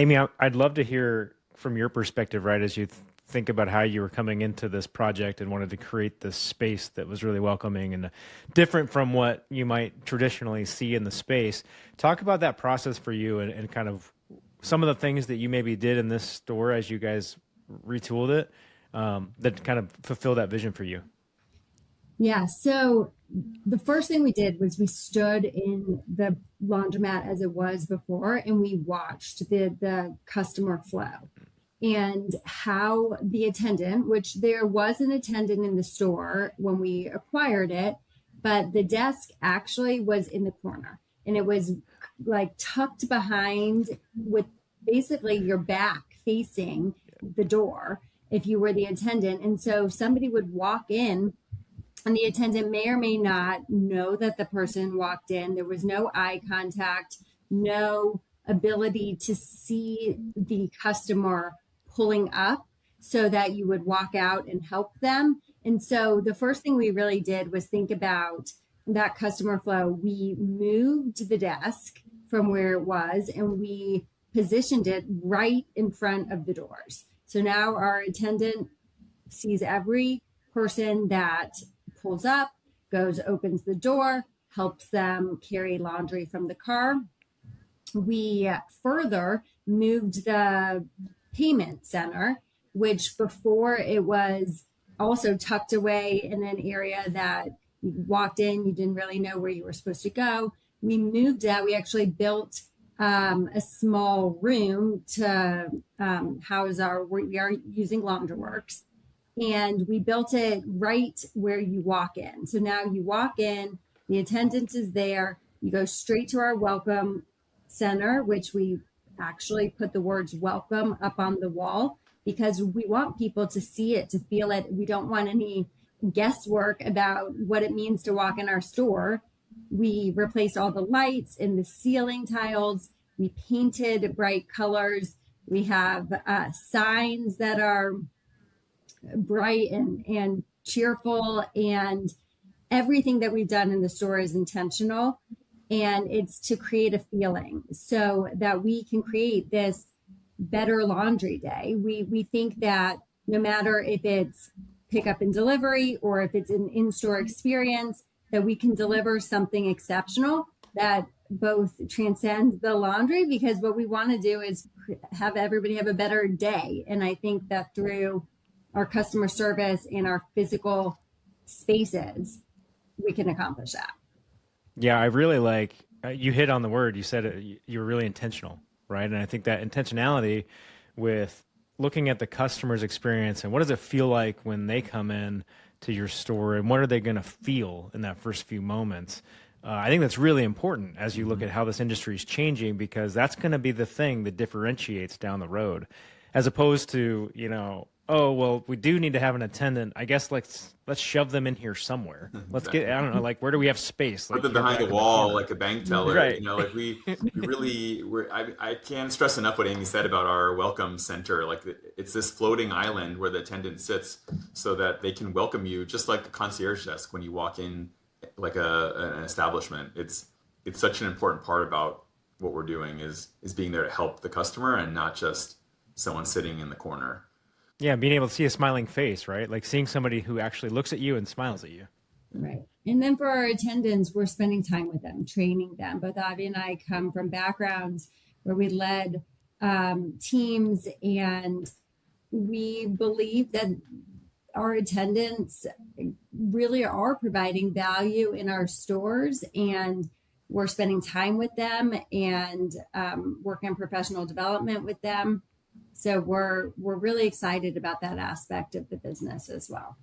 Amy, I'd love to hear from your perspective, right, as you think about how you were coming into this project and wanted to create this space that was really welcoming and different from what you might traditionally see in the space. Talk about that process for you and kind of some of the things that you maybe did in this store as you guys retooled it that kind of fulfill that vision for you. Yeah, so the first thing we did was we stood in the laundromat as it was before, and we watched the customer flow and how the attendant, which there was an attendant in the store when we acquired it, but the desk actually was in the corner and it was like tucked behind with basically your back facing the door if you were the attendant. And so somebody would walk in and the attendant may or may not know that the person walked in. There was no eye contact, no ability to see the customer pulling up so that you would walk out and help them. And so the first thing we really did was think about that customer flow. We moved the desk from where it was and we positioned it right in front of the doors. So now our attendant sees every person that pulls up, goes, opens the door, helps them carry laundry from the car. We further moved the payment center, which before it was also tucked away in an area that you walked in, you didn't really know where you were supposed to go. We moved that. We actually built a small room to house we are using Laundroworks. And we built it right where you walk in. So now you walk in, the attendant is there, you go straight to our welcome center, which we actually put the words welcome up on the wall because we want people to see it, to feel it. We don't want any guesswork about what it means to walk in our store. We replaced all the lights in the ceiling tiles. We painted bright colors. We have signs that are bright and cheerful, and everything that we've done in the store is intentional, and it's to create a feeling so that we can create this better laundry day. We think that no matter if it's pickup and delivery or if it's an in-store experience, that we can deliver something exceptional that both transcend the laundry, because what we want to do is have everybody have a better day. And I think that through our customer service and our physical spaces, we can accomplish that. Yeah, I really like, you hit on the word, you said you were really intentional, right? And I think that intentionality with looking at the customer's experience and what does it feel like when they come in to your store and what are they going to feel in that first few moments? I think that's really important as you look at how this industry is changing, because that's going to be the thing that differentiates down the road, as opposed to, oh, well, we do need to have an attendant. I guess let's shove them in here somewhere. Let's get, I don't know, like, where do we have space? Put Like them behind the wall like a bank teller. Right. Like we really, I can't stress enough what Amy said about our welcome center. Like it's this floating island where the attendant sits so that they can welcome you just like the concierge desk when you walk in like an establishment. It's such an important part about what we're doing is being there to help the customer and not just someone sitting in the corner. Yeah, being able to see a smiling face, right? Like seeing somebody who actually looks at you and smiles at you. Right. And then for our attendants, we're spending time with them, training them. Both Avi and I come from backgrounds where we led teams, and we believe that our attendants really are providing value in our stores, and we're spending time with them and working on professional development with them. So we're really excited about that aspect of the business as well.